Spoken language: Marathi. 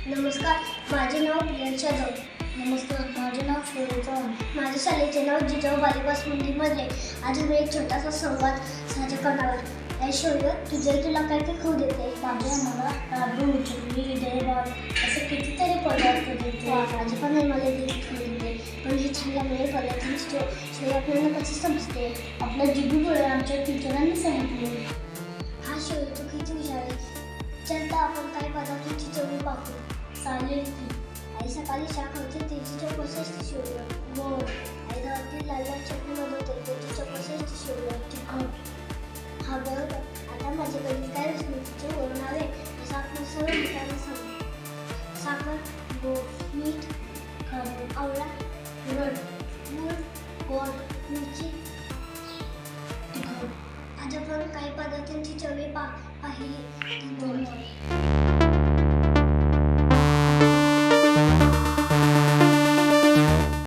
नमस्कार, माझे नाव प्रियांशा जाधव. नमस्कार, माझे नाव शौर्य चव्हाण. माझ्या शाळेचे नाव जिजाऊ बालिका मंदिरमध्ये. आज मी एक छोटासा संवाद साजरा करणार आहे. ऐ शौर्य, तुला काय काय खाऊ देते? माझे मला लाडू, चकली, दहीभात असे कितीतरी पदार्थ देते. माझे पण मला खाऊ देते, पण हे छान लागणारे पदार्थ नसतो. शौर्य आपल्याला कसं समजते? आपल्या जिजूमुळे आमच्या टीचरांनी सांगितले. हा शौर्य, तू किती हुशार आहे. चल तर आपण काय पदार्थांची चवी पाहू. चालेल की. आई सकाळी चहा खाते, त्याची चव कशी असते शौर्य? गोड. आई गावातील लाल लाल चटणी बनवते, त्याची चव कशी असते शौर्य? तिखट. हा बरोबर. आता माझ्याकडे काय स्मृतीचे वरून आले असं आपण सर्व ठिकाणी सांगू. साखर, गोड, मीठ, खारट, आवळा, तिखट, गूळ, गोड, मिरची. तिखट. आज आपण काही पदार्थांची चवे पाहिली. धन्यवाद.